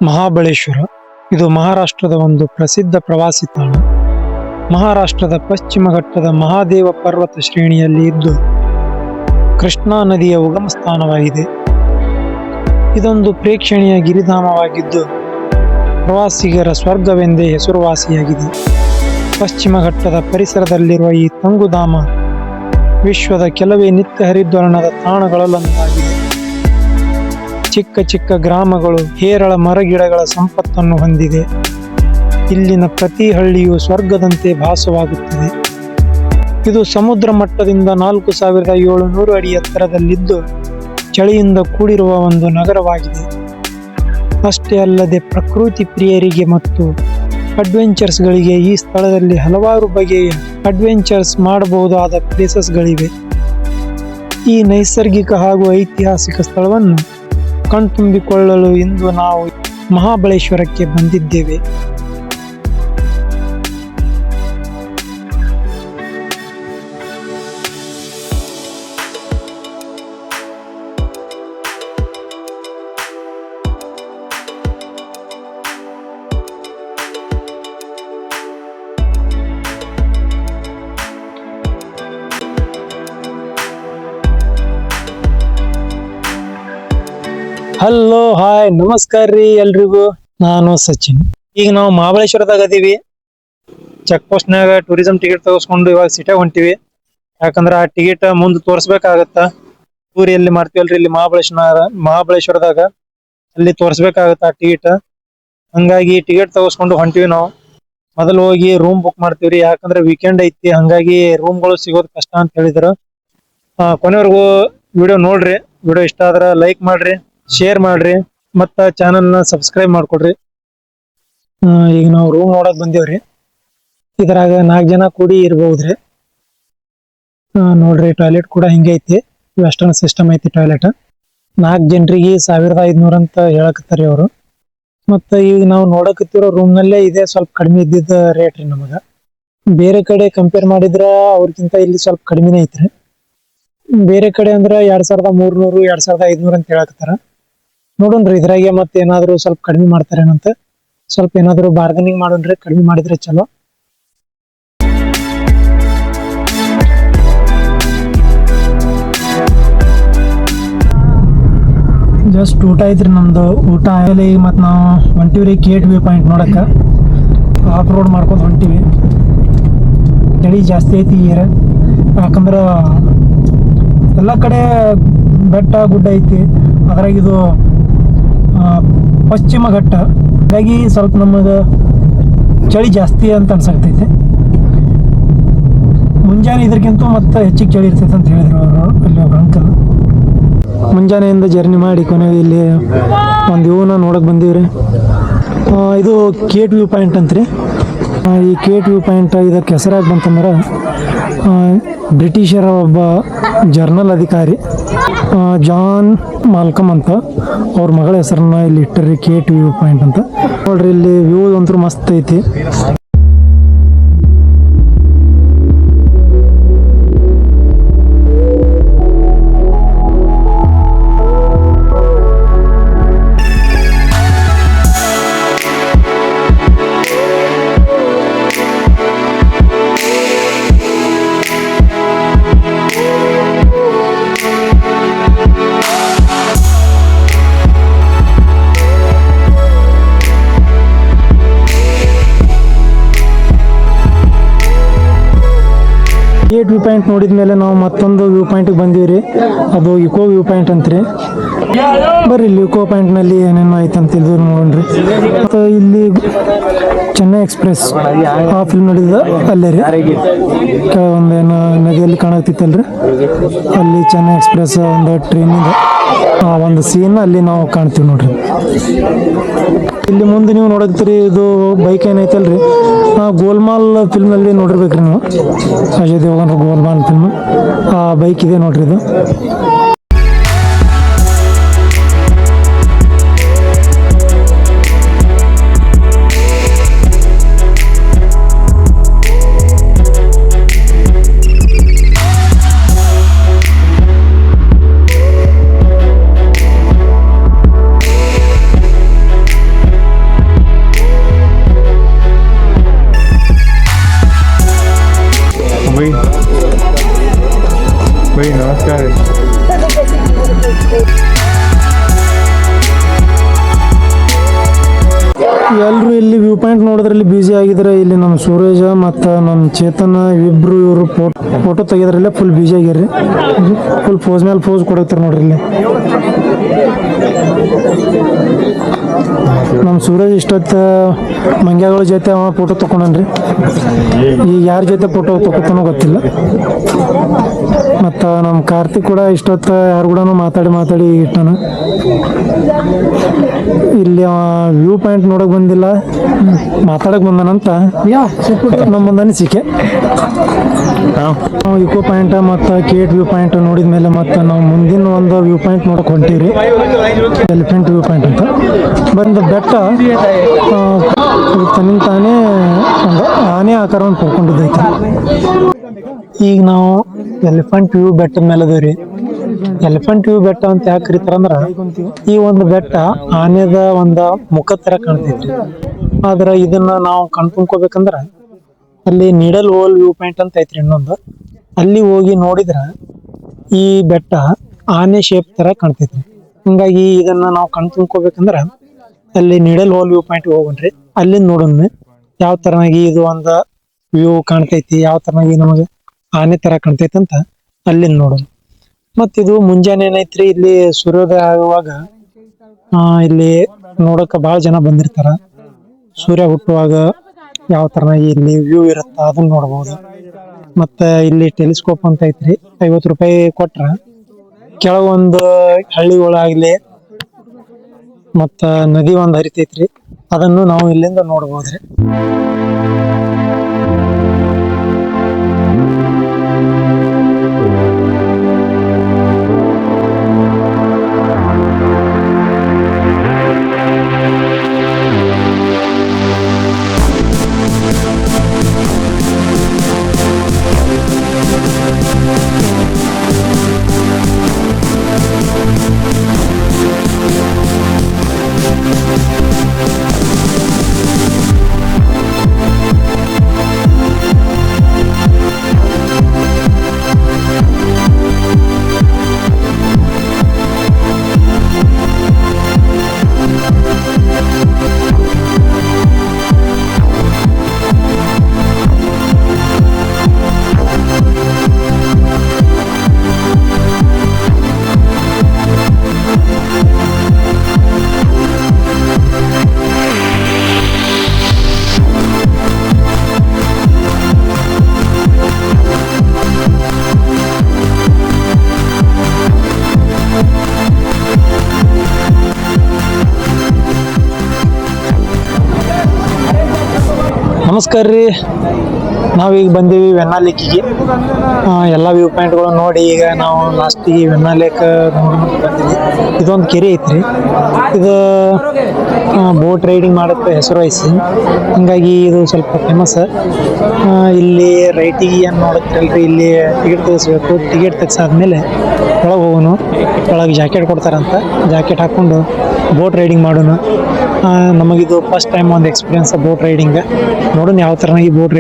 ಮಹಾಬಳೇಶ್ವರ ಇದು ಮಹಾರಾಷ್ಟ್ರದ ಒಂದು ಪ್ರಸಿದ್ಧ ಪ್ರವಾಸಿ ತಾಣ. ಮಹಾರಾಷ್ಟ್ರದ ಪಶ್ಚಿಮ ಘಟ್ಟದ ಮಹಾದೇವ ಪರ್ವತ ಶ್ರೇಣಿಯಲ್ಲಿ ಇದ್ದು ಕೃಷ್ಣಾ ನದಿಯ ಉಗಮ ಸ್ಥಾನವಾಗಿದೆ. ಇದೊಂದು ಪ್ರೇಕ್ಷಣೀಯ ಗಿರಿಧಾಮವಾಗಿದ್ದು ಪ್ರವಾಸಿಗರ ಸ್ವರ್ಗವೆಂದೇ ಹೆಸರುವಾಸಿಯಾಗಿದೆ. ಪಶ್ಚಿಮ ಘಟ್ಟದ ಪರಿಸರದಲ್ಲಿರುವ ಈ ತಂಗುಧಾಮ ವಿಶ್ವದ ಕೆಲವೇ ನಿತ್ಯ ಹರಿದ್ವರ್ಣದ ತಾಣಗಳಲ್ಲೊಂದಾಗಿದೆ. ಚಿಕ್ಕ ಚಿಕ್ಕ ಗ್ರಾಮಗಳು, ಹೇರಳ ಮರಗಿಡಗಳ ಸಂಪತ್ತನ್ನು ಹೊಂದಿದೆ. ಇಲ್ಲಿನ ಪ್ರತಿ ಹಳ್ಳಿಯು ಸ್ವರ್ಗದಂತೆ ಭಾಸವಾಗುತ್ತದೆ. ಇದು ಸಮುದ್ರ ಮಟ್ಟದಿಂದ 4700 ಅಡಿ ಎತ್ತರದಲ್ಲಿದ್ದು ಚಳಿಯಿಂದ ಕೂಡಿರುವ ಒಂದು ನಗರವಾಗಿದೆ. ಅಷ್ಟೇ ಅಲ್ಲದೆ ಪ್ರಕೃತಿ ಪ್ರಿಯರಿಗೆ ಮತ್ತು ಅಡ್ವೆಂಚರ್ಸ್ಗಳಿಗೆ ಈ ಸ್ಥಳದಲ್ಲಿ ಹಲವಾರು ಬಗೆಯ ಅಡ್ವೆಂಚರ್ಸ್ ಮಾಡಬಹುದಾದ ಪ್ಲೇಸಸ್ಗಳಿವೆ. ಈ ನೈಸರ್ಗಿಕ ಹಾಗೂ ಐತಿಹಾಸಿಕ ಸ್ಥಳವನ್ನು ಕಣ್ತುಂಬಿಕೊಳ್ಳಲು ಇಂದು ನಾವು ಮಹಾಬಳೇಶ್ವರಕ್ಕೆ ಬಂದಿದ್ದೇವೆ. ಹಲೋ, ಹಾಯ್, ನಮಸ್ಕಾರ ರೀ ಎಲ್ರಿಗೂ. ನಾನು ಸಚಿನ್. ಈಗ ನಾವು ಮಹಾಬಳೇಶ್ವರದಾಗ ಅದೀವಿ. ಚೆಕ್ ಪೋಸ್ಟ್ನಾಗ ಟೂರಿಸಂ ಟಿಕೆಟ್ ತಗೋಸ್ಕೊಂಡು ಇವಾಗ ಸಿಟಿಯಾಗ ಹೊಂಟಿವಿ. ಯಾಕಂದ್ರ ಆ ಟಿಕೆಟ್ ಮುಂದೆ ತೋರಿಸ್ಬೇಕಾಗತ್ತ. ಟೂರ್ ಎಲ್ಲಿ ಮಾಡ್ತೀವಲ್ರಿ ಇಲ್ಲಿ ಮಹಾಬಳೇಶ್ವರದಾಗ ಅಲ್ಲಿ ತೋರಿಸ್ಬೇಕಾಗತ್ತ ಆ ಟಿಕೆಟ್. ಹಂಗಾಗಿ ಟಿಕೆಟ್ ತಗೋಸ್ಕೊಂಡು ಹೊಂಟಿವಿ ನಾವು. ಮೊದಲು ಹೋಗಿ ರೂಮ್ ಬುಕ್ ಮಾಡ್ತೀವ್ರಿ. ಯಾಕಂದ್ರೆ ವೀಕೆಂಡ್ ಐತಿ, ಹಂಗಾಗಿ ರೂಮ್ಗಳು ಸಿಗೋದು ಕಷ್ಟ ಅಂತ ಹೇಳಿದ್ರು. ಕೊನೆವರೆಗೂ ವಿಡಿಯೋ ನೋಡ್ರಿ. ವಿಡಿಯೋ ಇಷ್ಟ ಆದ್ರ ಲೈಕ್ ಮಾಡ್ರಿ, ಶೇರ್ ಮಾಡ್ರಿ, ಮತ್ತ ಚಾನಲ್ ನ ಸಬ್ಸ್ಕ್ರೈಬ್ ಮಾಡ್ಕೊಡ್ರಿ. ಈಗ ನಾವು ರೂಮ್ ನೋಡಕ್ ಬಂದೇವ್ರಿ. ಇದ್ರಾಗ 4 ಜನ ಕೂಡಿ ಇರ್ಬಹುದ್ರಿ. ನೋಡ್ರಿ, ಟಾಯ್ಲೆಟ್ ಕೂಡ ಹಿಂಗೆ ಐತಿ. ವೆಸ್ಟರ್ನ್ ಸಿಸ್ಟಮ್ ಐತಿ ಟಾಯ್ಲೆಟ್. 4 ಜನರಿಗೆ 1500 ಅಂತ ಹೇಳಕತ್ತಾರಿ ಅವರು. ಮತ್ತ ಈಗ ನಾವು ನೋಡಕತ್ತಿರೋ ರೂಮ್ ನಲ್ಲೇ ಇದೆ ಸ್ವಲ್ಪ ಕಡಿಮೆ ಇದ್ದಿದ್ದ ರೇಟ್ ರೀ. ನಮಗ ಬೇರೆ ಕಡೆ ಕಂಪೇರ್ ಮಾಡಿದ್ರ ಅವ್ರಕ್ಕಿಂತ ಇಲ್ಲಿ ಸ್ವಲ್ಪ ಕಡಿಮೆನೇ ಐತ್ರಿ. ಬೇರೆ ಕಡೆ ಅಂದ್ರ 2300 2500 ಅಂತ ಹೇಳಕತ್ತಾರ. ನೋಡೋಣ್ರಿ ಇದ್ರಾಗೆ ಮತ್ತೆ ಏನಾದ್ರು ಸ್ವಲ್ಪ ಕಡಿಮೆ ಮಾಡ್ತಾರೇನಂತ. ಸ್ವಲ್ಪ ಏನಾದ್ರು ಬಾರ್ಗನಿಂಗ್ ಮಾಡೋಣ್ರಿ, ಕಡಿಮೆ ಮಾಡಿದ್ರೆ ಚಲೋ. ಜಸ್ಟ್ ಊಟ ಐತ್ರಿ ನಮ್ದು. ಊಟ ಆಗಲಿ ಮತ್ತು ನಾವು ಹೊಂಟಿವ್ರಿ ಕೇಟ್ ವ್ಯೂ ಪಾಯಿಂಟ್ ನೋಡಕ್ಕೆ. ಆಫ್ ರೋಡ್ ಮಾಡ್ಕೊಂಡು ಹೊಂಟಿವಿ. ಚಳಿ ಜಾಸ್ತಿ ಐತಿ ಈಗ. ಯಾಕಂದ್ರೆ ಎಲ್ಲ ಕಡೆ ಬೆಟ್ಟ ಗುಡ್ಡ ಐತಿ. ಅದ್ರಾಗ ಇದು ಪಶ್ಚಿಮ ಘಟ್ಟ, ಹಾಗಾಗಿ ಸ್ವಲ್ಪ ನಮಗೆ ಚಳಿ ಜಾಸ್ತಿ ಅಂತ ಅನ್ಸಾಕತೈತಿ. ಮುಂಜಾನೆ ಇದಕ್ಕಿಂತ ಮತ್ತೆ ಹೆಚ್ಚಿಗೆ ಚಳಿ ಇರ್ತೈತೆ ಅಂತ ಹೇಳಿದ್ರು ಅವರು, ಅಲ್ಲಿ ಒಬ್ಬರು ಅಂಕಲ್. ಮುಂಜಾನೆಯಿಂದ ಜರ್ನಿ ಮಾಡಿ ಕೊನೆಗೆ ಇಲ್ಲಿ ಒಂದು ವ್ಯೂನ ನೋಡಕ್ಕೆ ಬಂದೀವ್ರಿ. ಇದು ಕೇಟ್ ವ್ಯೂ ಪಾಯಿಂಟ್ ಅಂತ್ರಿ. ಈ ಕೇಟ್ ವ್ಯೂ ಪಾಯಿಂಟ್ ಇದಕ್ಕೆ ಹೆಸರಾಗಿ ಬಂತಂದ್ರೆ ಬ್ರಿಟಿಷರ ಒಬ್ಬ ಜರ್ನಲ್ ಅಧಿಕಾರಿ ಜಾನ್ ಮಾಲ್ಕಮ್ ಅಂತ ಅವ್ರ ಮಗಳ ಹೆಸರನ್ನ ಇಲ್ಲಿ ಇಟ್ಟರಿ ಕೇಟ್ ವ್ಯೂ ಪಾಯಿಂಟ್ ಅಂತ. ನೋಡ್ರಿ ಇಲ್ಲಿ ವ್ಯೂ ಅಂತೂ ಮಸ್ತ್ ಐತಿ. ಕೇಟ್ ವ್ಯೂ ಪಾಯಿಂಟ್ ನೋಡಿದ ಮೇಲೆ ನಾವು ಮತ್ತೊಂದು ವ್ಯೂ ಪಾಯಿಂಟ್ಗೆ ಬಂದೀವಿ. ಅದು ಇಕೋ ವ್ಯೂ ಪಾಯಿಂಟ್ ಅಂತ್ರಿ. ಬರ್ರಿ ಇಲ್ಲಿ ಇಕೋ ಪಾಯಿಂಟ್ನಲ್ಲಿ ಏನೇನೋ ಐತೆ ಅಂತ ತಿಳಿದು ನೋಡ್ರಿ. ಮತ್ತು ಇಲ್ಲಿ ಚೆನ್ನೈ ಎಕ್ಸ್ಪ್ರೆಸ್ ಆ ಫಿಲ್ಮ್ ನೋಡಿದ ಅಲ್ಲೇ ರೀ. ಒಂದೇನು ನದಿಯಲ್ಲಿ ಕಾಣತಿತ್ತಲ್ರಿ, ಅಲ್ಲಿ ಚೆನ್ನೈ ಎಕ್ಸ್ಪ್ರೆಸ್ ಒಂದು ಟ್ರೈನಿಂದ ಆ ಒಂದು ಸೀನ್ ಅಲ್ಲಿ ನಾವು ಕಾಣ್ತೀವಿ ನೋಡ್ರಿ. ಇಲ್ಲಿ ಮುಂದೆ ನೀವು ನೋಡಕ್ತೀರಿ ಇದು ಬೈಕ್ ಏನೈತಲ್ರಿ, ಗೋಲ್ಮಾಲ್ ಫಿಲ್ಮ್ನಲ್ಲಿ ನೋಡಿರ್ಬೇಕ್ರಿ ನೀವು. ಅಜಯ್ ದೇವಗನ್ ಗೋಲ್ಮಾಲ್ ಫಿಲ್ಮ್ ಆ ಬೈಕ್ ಇದೆ ನೋಡ್ರಿ ಇದು. ಎಲ್ಲರೂ ಇಲ್ಲಿ ವ್ಯೂ ಪಾಯಿಂಟ್ ನೋಡೋದ್ರಲ್ಲಿ ಬ್ಯುಸಿ ಆಗಿದ್ರೆ, ಇಲ್ಲಿ ನಮ್ಮ ಸೂರಜ ಮತ್ತು ನಮ್ಮ ಚೇತನ ಇಬ್ರು ಇವರು ಫೋಟೋ ತೆಗೆದ್ರಲ್ಲೇ ಫುಲ್ ಬ್ಯುಸಿ ಆಗ್ಯಾರ್ರಿ. ಫುಲ್ ಪೋಸ್ ಮೇಲೆ ಪೋಸ್ ಕೊಡತ್ತಾರೆ ನೋಡ್ರಿ ಇಲ್ಲಿ. ನಮ್ಮ ಸೂರಜ್ ಇಷ್ಟೊತ್ತು ಮಂಗ್ಯಾಗಳ ಜೊತೆ ಅವ ಫೋಟೋ ತೊಗೊಂಡನ್ರಿ. ಈಗ ಯಾರ ಜೊತೆ ಫೋಟೋ ತೊಗೊತಾನೋ ಗೊತ್ತಿಲ್ಲ. ಮತ್ತು ನಮ್ಮ ಕಾರ್ತಿಕ್ ಕೂಡ ಇಷ್ಟೊತ್ತು ಯಾರು ಕೂಡ ಮಾತಾಡಿ ಇಟ್ಟಾನ. ಇಲ್ಲಿ ಅವ ವ್ಯೂ ಪಾಯಿಂಟ್ ನೋಡಕ್ ಬಂದಿಲ್ಲ, ಮಾತಾಡಕ್ ಬಂದಾನಂತ ನಮ್ಮ ಮುಂದೆ ಅನಿಸಿಕೆ. ನಾವು ಇಕೋ ಪಾಯಿಂಟ್ ಮತ್ತು ಕೇಟ್ ವ್ಯೂ ಪಾಯಿಂಟ್ ನೋಡಿದ ಮೇಲೆ ಮತ್ತು ನಾವು ಮುಂದಿನ ಒಂದು ವ್ಯೂ ಪಾಯಿಂಟ್ ನೋಡಕ್ ಹೊಂಟೀವ್ರಿ, ಎಲಿಫೆಂಟ್ ವ್ಯೂ ಪಾಯಿಂಟ್ ಅಂತ. ಬಂದ ಬೆಟ್ಟ ತನ್ನಿಂದ ತಾನೇ ಒಂದು ಆನೆ ಆಕಾರವನ್ನು ಪಡ್ಕೊಂಡಿದ್ದೈತೆ. ಈಗ ನಾವು ಎಲಿಫೆಂಟ್ ವ್ಯೂ ಬೆಟ್ಟದ ಮೇಲೆ ಅದೇವ್ರಿ. ಎಲಿಫೆಂಟ್ ವ್ಯೂ ಬೆಟ್ಟ ಅಂತ ಯಾಕೆ ಕರೀತಾರಂದ್ರ, ಈ ಒಂದು ಬೆಟ್ಟ ಆನೆದ ಒಂದು ಮುಖದ ತರ ಕಾಣ್ತೈತ್ರಿ. ಆದ್ರೆ ಇದನ್ನ ನಾವು ಕಣ್ ತುಂಬ್ಕೋಬೇಕಂದ್ರ ಅಲ್ಲಿ ನೀಡಲ್ ಹೋಲ್ ವ್ಯೂ ಪಾಯಿಂಟ್ ಅಂತ ಐತ್ರಿ ಇನ್ನೊಂದು. ಅಲ್ಲಿ ಹೋಗಿ ನೋಡಿದ್ರ ಈ ಬೆಟ್ಟ ಆನೆ ಶೇಪ್ ತರ ಕಾಣ್ತೈತ್ರಿ. ಹಿಂಗಾಗಿ ಇದನ್ನ ನಾವು ಕಣ್ ತುಂಬ್ಕೋಬೇಕಂದ್ರ ಅಲ್ಲಿ ನೀಡಲ್ ಹೋಲ್ ವ್ಯೂ ಪಾಯಿಂಟ್ ಹೋಗ್ಬನ್ರಿ. ಅಲ್ಲಿಂದ ನೋಡೋಣ ಯಾವ ತರನಾಗಿ ಇದು ಒಂದು ವ್ಯೂ ಕಾಣ್ತೈತಿ, ಯಾವ ತರನಾಗಿ ನಮಗೆ ಆನೆ ತರ ಕಾಣ್ತೈತಿ ಅಂತ ಅಲ್ಲಿಂದ ನೋಡೋಣ. ಮತ್ ಇದು ಮುಂಜಾನೆ ಏನೈತ್ರಿ, ಇಲ್ಲಿ ಸೂರ್ಯೋದಯ ಆಗುವಾಗ ಇಲ್ಲಿ ನೋಡಕ ಬಹಳ ಜನ ಬಂದಿರ್ತಾರ. ಸೂರ್ಯ ಹುಟ್ಟುವಾಗ ಯಾವ ತರನಾಗಿ ಇಲ್ಲಿ ವ್ಯೂ ಇರುತ್ತ ಅದನ್ನ ನೋಡ್ಬೋದು. ಮತ್ತೆ ಇಲ್ಲಿ ಟೆಲಿಸ್ಕೋಪ್ ಅಂತ ಐತ್ರಿ, 50 ರೂಪಾಯಿ ಕೊಟ್ರ ಕೆಳಗೊಂದು ಹಳ್ಳಿಗಳಾಗ್ಲಿ ಮತ್ತ ನದಿ ಒಂದ್ ಹರಿತೈತ್ರಿ, ಅದನ್ನು ನಾವು ಇಲ್ಲಿಂದ ನೋಡ್ಬೋದ್ರಿ. ನಮಸ್ಕಾರ ರೀ, ನಾವೀಗ ಬಂದೀವಿ ವೆನ್ನಾ ಲೇಕಿಗೆ. ಎಲ್ಲ ವ್ಯೂ ಪಾಯಿಂಟ್ಗಳು ನೋಡಿ ಈಗ ನಾವು ಲಾಸ್ಟಿಗೆ ವೆನ್ನಾ ಲೇಕ್ ನೋಡಿ ಬಂದಿವಿ. ಇದೊಂದು ಕೆರೆ ಐತ್ರಿ, ಇದು ಬೋಟ್ ರೈಡಿಂಗ್ ಮಾಡೋಕ್ಕೆ ಹೆಸರುವಾಸಿ, ಹಿಂಗಾಗಿ ಇದು ಸ್ವಲ್ಪ ಫೇಮಸ್. ಇಲ್ಲಿ ರೈಟಿಗೆ ಏನು ನೋಡುತ್ತಿರಲ್ರಿ, ಇಲ್ಲಿ ಟಿಕೆಟ್ ತೆಗಿಸ್ಬೇಕು. ಟಿಕೆಟ್ ತೆಗ್ಸಾದ್ಮೇಲೆ ಒಳಗೆ ಹೋಗೋನು. ಒಳಗೆ ಜಾಕೆಟ್ ಕೊಡ್ತಾರಂತ, ಜಾಕೆಟ್ ಹಾಕ್ಕೊಂಡು ಬೋಟ್ ರೈಡಿಂಗ್ ಮಾಡೋಣ. ನಮಗಿದು ಫಸ್ಟ್ ಟೈಮ್ ಒಂದು ಎಕ್ಸ್ಪೀರಿಯನ್ಸ್ ಬೋಟ್ ರೈಡಿಂಗ್. ನೋಡೋಣ ಯಾವ ಥರನಾಗಿ ಬೋಟ್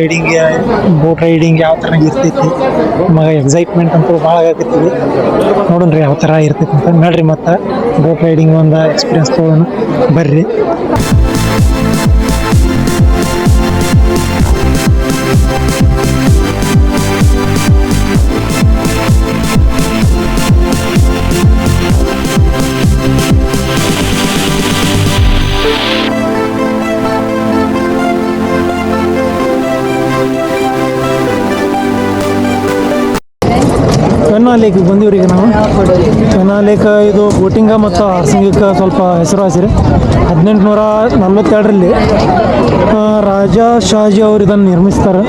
ರೈಡಿಂಗ್ ಯಾವ ಥರನಾಗಿ ಇರ್ತೈತಿ. ನಮಗೆ ಎಕ್ಸೈಟ್ಮೆಂಟ್ ಅಂತೂ ಭಾಳ ಆಗಕತ್ತೀವಿ. ನೋಡೋಣ ರೀ ಯಾವ ಥರ ಇರ್ತೈತಿ ಅಂತ. ನೋಡ್ರಿ ಮತ್ತು ಬೋಟ್ ರೈಡಿಂಗ್ ಒಂದು ಎಕ್ಸ್ಪೀರಿಯನ್ಸ್ ತೊಗೊಳ್ಳೋಣ ಬರ್ರಿ. ವೆನ್ನಾ ಲೇಕ್ ಬಂದೀವ್ರಿ ಈಗ ನಾವು. ವೆನ್ನಾ ಲೇಕ್ ಇದು ಬೋಟಿಂಗ ಮತ್ತು ಹಾರ್ಸಿಂಗಿಗೆ ಸ್ವಲ್ಪ ಹೆಸರುವಾಸಿ. 1842ರಲ್ಲಿ ರಾಜ ಶಾಜಿ ಅವರು ಇದನ್ನು ನಿರ್ಮಿಸ್ತಾರೆ.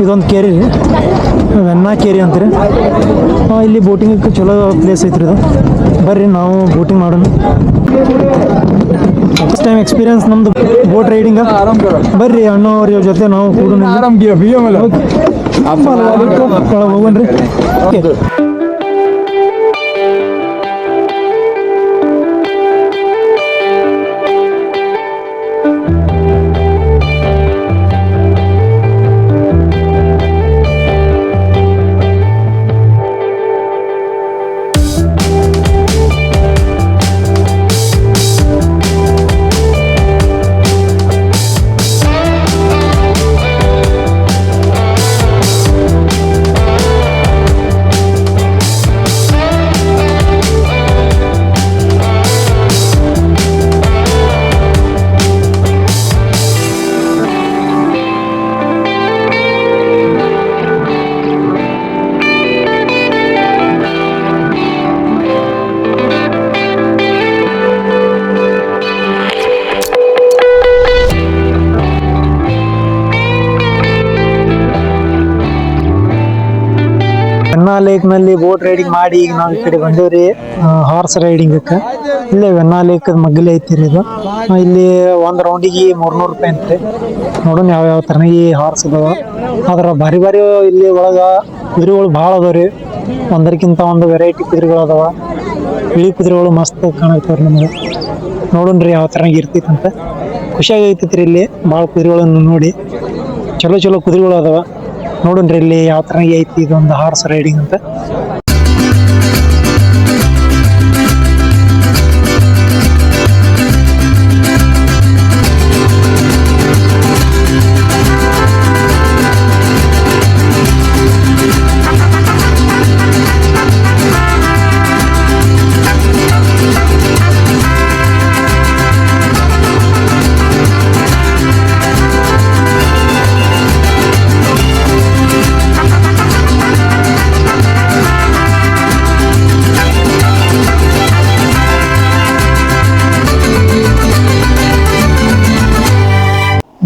ಇದೊಂದು ಕೆರೆ ರೀ, ವೆನ್ನಾ ಕೆರೆ ಅಂತೀರಿ. ಇಲ್ಲಿ ಬೋಟಿಂಗಕ್ಕೆ ಚಲೋ ಪ್ಲೇಸ್ ಐತ್ರಿ ಇದು. ಬರ್ರಿ ನಾವು ಬೋಟಿಂಗ್ ಮಾಡೋಣ. ಫಸ್ಟ್ ಟೈಮ್ ಎಕ್ಸ್ಪೀರಿಯನ್ಸ್ ನಮ್ದು ಬೋಟ್ ರೈಡಿಂಗ್. ಬರ್ರಿ ಅಣ್ಣವ್ರ ಜೊತೆ ನಾವು ಕೂಡ ಹೋಗೋಣ್ರಿ. ಲೇಕ್ ನಲ್ಲಿ ಬೋಟ್ ರೈಡಿಂಗ್ ಮಾಡಿ ಈಗ ನಾವ್ ಈ ಕಡೆ ಬಂದೇವ್ರಿ ಹಾರ್ಸ್ ರೈಡಿಂಗ್ ಇಲ್ಲೇ ವೆನ್ನಾ ಲೇಕ್ ಮಗ್ಗಲಿ ಐತಿರಿ ಇದು ಇಲ್ಲಿ ಒಂದ್ ರೌಂಡಿಗೆ 300 ರೂಪಾಯಿ ಅಂತ್ರಿ. ನೋಡೋಣ ಯಾವ ತರ ಈ ಹಾರ್ಸ್ ಅದಾವ. ಆದ್ರ ಬಾರಿ ಬಾರಿ ಇಲ್ಲಿ ಒಳಗ ಕುದುರೆಗಳು ಭಾಳ ಅದಾವ್ರಿ. ಒಂದಕ್ಕಿಂತ ಒಂದು ವೆರೈಟಿ ಕುದುರೆಗಳು ಅದಾವ. ಇಳಿ ಕುದುರೆಗಳು ಮಸ್ತ್ ಕಾಣಕ್ತಾವ್ರಿ ನಮ್ಗೆ. ನೋಡೋಣ್ರಿ ಯಾವ ತರ ಇರ್ತೈತಿ ಅಂತ. ಖುಷಿಯಾಗಿ ಐತೈತ್ರಿ ಇಲ್ಲಿ ಭಾಳ ಕುದುರೆಗಳನ್ನು ನೋಡಿ. ಚಲೋ ಚಲೋ ಕುದುರೆಗಳು ಅದಾವ. ನೋಡೋಣ್ರಿ ಇಲ್ಲಿ ಯಾವ ತರ ಐತಿ ಇದೊಂದು ಹಾರ್ಸ್ ರೈಡಿಂಗ್ ಅಂತ.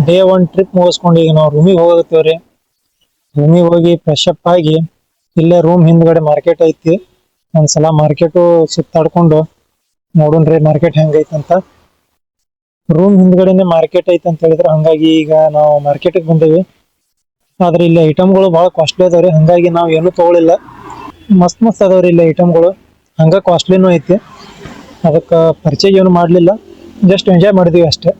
ಡೇ 1 ಟ್ರಿಪ್ ಮುಗಿಸ್ಕೊಂಡು ಈಗ ನಾವು ರೂಮಿಗೆ ಹೋಗತ್ತೇವ್ರಿ. ರೂಮಿಗೆ ಹೋಗಿ ಫ್ರೆಶ್ ಅಪ್ ಆಗಿ ಇಲ್ಲೇ ರೂಮ್ ಹಿಂದ್ಗಡೆ ಮಾರ್ಕೆಟ್ ಐತಿ. ಒಂದ್ಸಲ ಮಾರ್ಕೆಟು ಸುತ್ತಾಡ್ಕೊಂಡು ನೋಡೋಣ್ರಿ ಮಾರ್ಕೆಟ್ ಹೆಂಗೈತಿ ಅಂತ. ರೂಮ್ ಹಿಂದ್ಗಡೆನೆ ಮಾರ್ಕೆಟ್ ಐತಿ ಅಂತ ಹೇಳಿದ್ರೆ ಹಂಗಾಗಿ ಈಗ ನಾವು ಮಾರ್ಕೆಟಿಗೆ ಬಂದೇವಿ. ಆದ್ರೆ ಇಲ್ಲಿ ಐಟಮ್ಗಳು ಭಾಳ ಕಾಸ್ಟ್ಲಿ ಅದಾವ್ರಿ. ಹಂಗಾಗಿ ನಾವು ಏನು ತಗೊಳಿಲ್ಲ. ಮಸ್ತ್ ಮಸ್ತ್ ಅದಾವ್ರಿ ಇಲ್ಲಿ ಐಟಮ್ಗಳು. ಹಂಗ ಕಾಸ್ಟ್ಲಿನೂ ಐತಿ. ಅದಕ್ಕೆ ಪರ್ಚೇಸ್ ಏನು ಮಾಡಲಿಲ್ಲ. ಜಸ್ಟ್ ಎಂಜಾಯ್ ಮಾಡಿದ್ವಿ ಅಷ್ಟೇ.